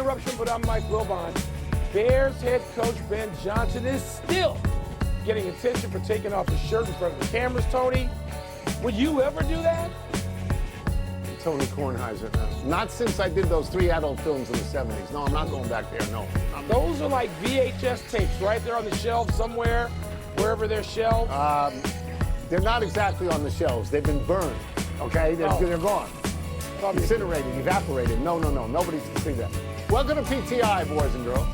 Interruption, but I'm Mike Wilbon. Bears head coach Ben Johnson is still getting attention for taking off his shirt in front of the cameras. Tony, would you ever do that? Tony Kornheiser, no. Not since I did those 3 adult films in the 70s. No, I'm not going back there, no. Those are like VHS tapes, right? They're on the shelves somewhere, wherever they're shelved. They're not exactly on the shelves. They've been burned, okay? They're gone. Incinerated, evaporated. No. Nobody's to see that. Welcome to PTI, boys and girls.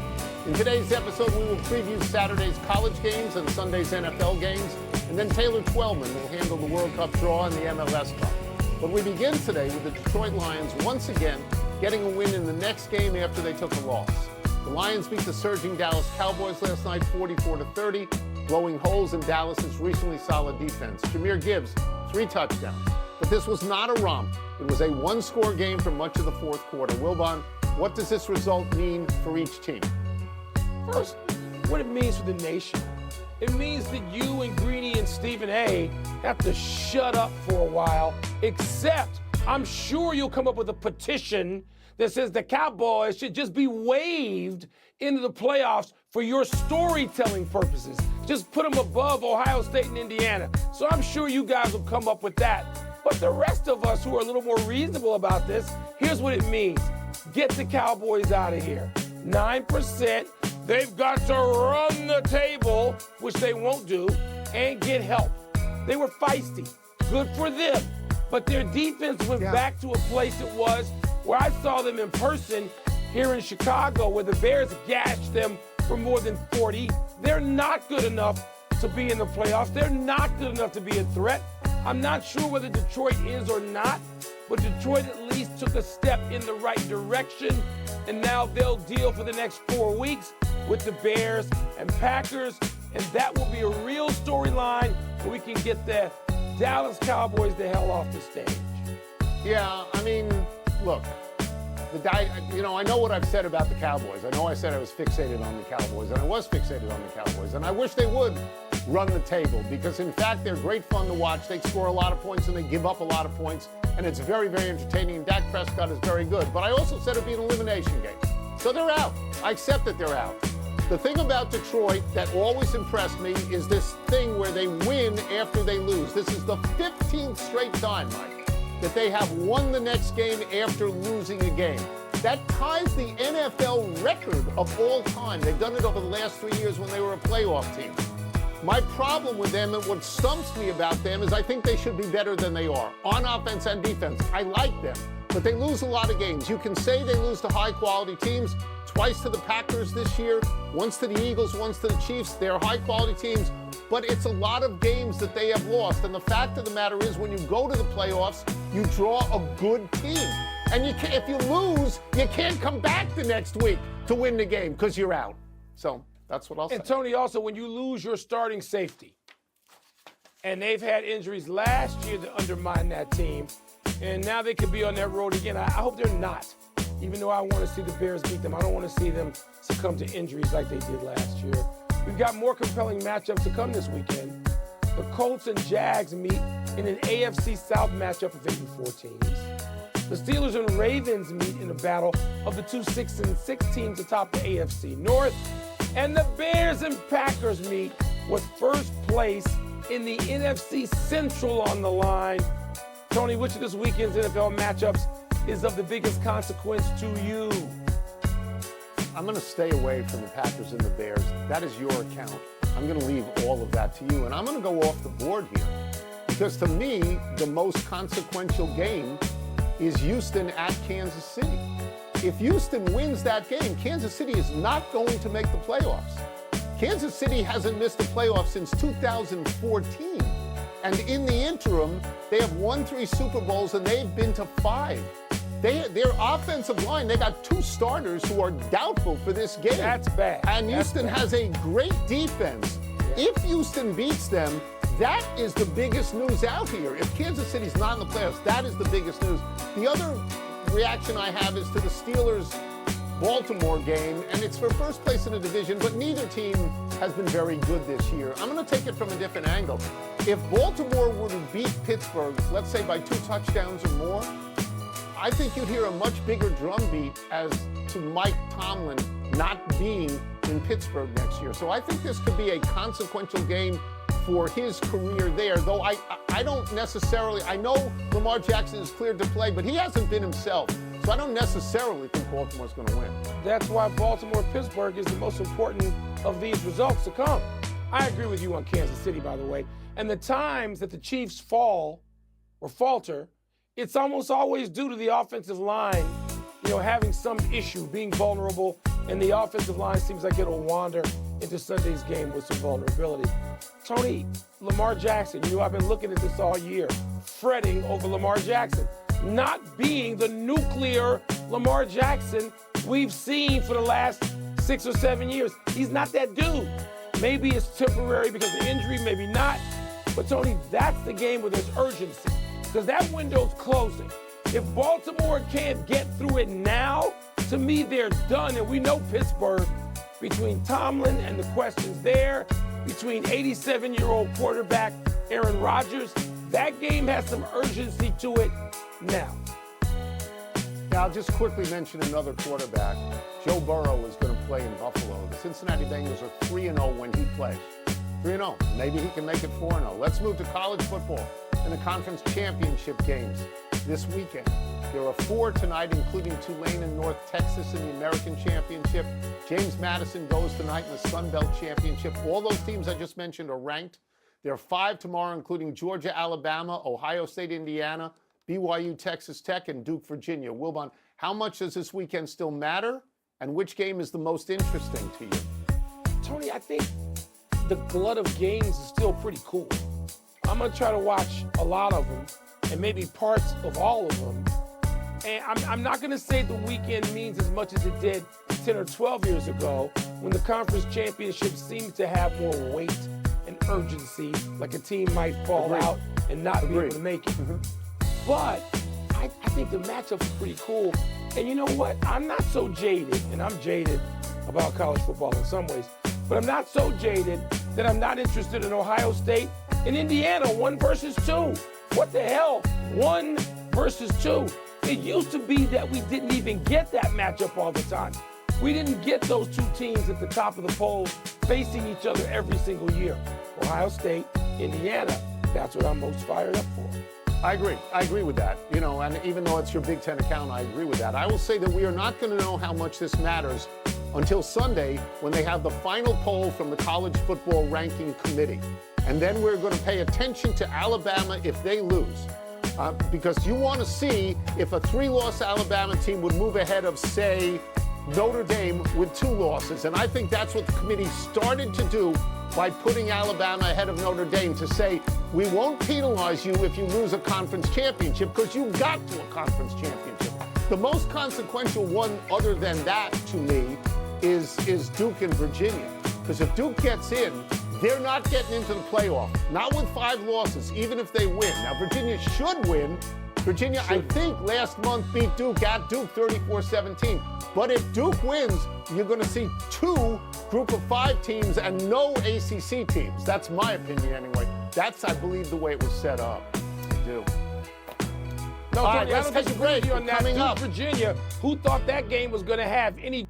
In today's episode, we will preview Saturday's college games and Sunday's NFL games, and then Taylor Twellman will handle the World Cup draw and the MLS Cup. But we begin today with the Detroit Lions once again getting a win in the next game after they took a loss. The Lions beat the surging Dallas Cowboys last night 44-30, blowing holes in Dallas's recently solid defense. Jahmyr Gibbs, 3 touchdowns. But this was not a romp. It was a one-score game for much of the fourth quarter. Wilbon, what does this result mean for each team? First, what it means for the nation. It means that you and Greeny and Stephen A have to shut up for a while, except I'm sure you'll come up with a petition that says the Cowboys should just be waived into the playoffs for your storytelling purposes. Just put them above Ohio State and Indiana. So I'm sure you guys will come up with that. But the rest of us who are a little more reasonable about this, here's what it means. Get the Cowboys out of here. 9%. They've got to run the table, which they won't do, and get help. They were feisty. Good for them. But their defense went back to a place it was where I saw them in person here in Chicago, where the Bears gashed them for more than 40. They're not good enough to be in the playoffs. They're not good enough to be a threat. I'm not sure whether Detroit is or not, but Detroit at least took a step in the right direction, and now they'll deal for the next 4 weeks with the Bears and Packers, and that will be a real storyline where we can get the Dallas Cowboys the hell off the stage. Yeah, I mean, look, I know what I've said about the Cowboys. I know I said I was fixated on the Cowboys, and I was fixated on the Cowboys, and I wish they would run the table because, in fact, they're great fun to watch. They score a lot of points, and they give up a lot of points, and it's very, very entertaining. Dak Prescott is very good, but I also said it'd be an elimination game. So they're out. I accept that they're out. The thing about Detroit that always impressed me is this thing where they win after they lose. This is the 15th straight time, Mike, that they have won the next game after losing a game. That ties the NFL record of all time. They've done it over the last 3 years when they were a playoff team. My problem with them and what stumps me about them is I think they should be better than they are on offense and defense. I like them, but they lose a lot of games. You can say they lose to high-quality teams, twice to the Packers this year, once to the Eagles, once to the Chiefs. They're high-quality teams, but it's a lot of games that they have lost. And the fact of the matter is when you go to the playoffs, you draw a good team. And if you lose, you can't come back the next week to win the game because you're out. So that's what I'll say. And Tony, also, when you lose your starting safety, and they've had injuries last year that undermined that team, and now they could be on that road again. I hope they're not. Even though I want to see the Bears beat them, I don't want to see them succumb to injuries like they did last year. We've got more compelling matchups to come this weekend. The Colts and Jags meet in an AFC South matchup of 84 teams. The Steelers and Ravens meet in a battle of the 2 6-6 teams atop the AFC North. And the Bears and Packers meet with first place in the NFC Central on the line. Tony, which of this weekend's NFL matchups is of the biggest consequence to you? I'm going to stay away from the Packers and the Bears. That is your account. I'm going to leave all of that to you, and I'm going to go off the board here. Because to me, the most consequential game is Houston at Kansas City. If Houston wins that game, Kansas City is not going to make the playoffs. Kansas City hasn't missed the playoffs since 2014. And in the interim, they have won 3 Super Bowls, and they've been to 5. Their offensive line, they got 2 starters who are doubtful for this game. That's bad. And Houston has a great defense. Yeah. If Houston beats them, that is the biggest news out here. If Kansas City's not in the playoffs, that is the biggest news. The other reaction I have is to the Steelers-Baltimore game, and it's for first place in the division, but neither team has been very good this year. I'm going to take it from a different angle. If Baltimore were to beat Pittsburgh, let's say by 2 touchdowns or more, I think you'd hear a much bigger drumbeat as to Mike Tomlin not being in Pittsburgh next year. So I think this could be a consequential game for his career there, though I don't necessarily, I know Lamar Jackson is cleared to play, but he hasn't been himself. So I don't necessarily think Baltimore's going to win. That's why Baltimore-Pittsburgh is the most important of these results to come. I agree with you on Kansas City, by the way. And the times that the Chiefs fall or falter, it's almost always due to the offensive line, having some issue, being vulnerable, and the offensive line seems like it'll wander into Sunday's game with some vulnerability. Tony, Lamar Jackson, I've been looking at this all year, fretting over Lamar Jackson, not being the nuclear Lamar Jackson we've seen for the last 6 or 7 years. He's not that dude. Maybe it's temporary because of injury, maybe not. But Tony, that's the game where there's urgency, because that window's closing. If Baltimore can't get through it now, to me, they're done. And we know Pittsburgh, between Tomlin and the questions there, between 87-year-old quarterback Aaron Rodgers, that game has some urgency to it now. Now, I'll just quickly mention another quarterback. Joe Burrow is going to play in Buffalo. The Cincinnati Bengals are 3-0 when he plays. 3-0. Maybe he can make it 4-0. Let's move to college football and the conference championship games this weekend. There are 4 tonight, including Tulane and North Texas in the American Championship. James Madison goes tonight in the Sun Belt Championship. All those teams I just mentioned are ranked. There are 5 tomorrow, including Georgia, Alabama, Ohio State, Indiana, BYU, Texas Tech, and Duke, Virginia. Wilbon, how much does this weekend still matter, and which game is the most interesting to you? Tony, I think the glut of games is still pretty cool. I'm going to try to watch a lot of them, and maybe parts of all of them. And I'm not going to say the weekend means as much as it did 10 or 12 years ago, when the conference championship seemed to have more weight and urgency, like a team might fall out and not be able to make it. But I think the matchups are pretty cool. And you know what? I'm not so jaded, and I'm jaded about college football in some ways, but I'm not so jaded that I'm not interested in Ohio State and Indiana, 1 versus 2. What the hell? 1 versus 2. It used to be that we didn't even get that matchup all the time. We didn't get those 2 teams at the top of the polls facing each other every single year. Ohio State, Indiana, that's what I'm most fired up for. I agree with that. And even though it's your Big Ten account, I agree with that. I will say that we are not going to know how much this matters until Sunday, when they have the final poll from the College Football Ranking Committee. And then we're going to pay attention to Alabama if they lose. Because you want to see if a 3-loss Alabama team would move ahead of, say, Notre Dame with 2 losses. And I think that's what the committee started to do by putting Alabama ahead of Notre Dame, to say, we won't penalize you if you lose a conference championship, because you got to a conference championship. The most consequential one other than that to me is Duke and Virginia. Because if Duke gets in, they're not getting into the playoff, not with 5 losses, even if they win. Now, Virginia should win. Virginia, I think, last month beat Duke at Duke 34-17. But if Duke wins, you're going to see 2 group of 5 teams and no ACC teams. That's my opinion anyway. That's, I believe, the way it was set up. I do. No, All Tony, right, let's take a break. On that. Coming Duke, up, Virginia, who thought that game was going to have any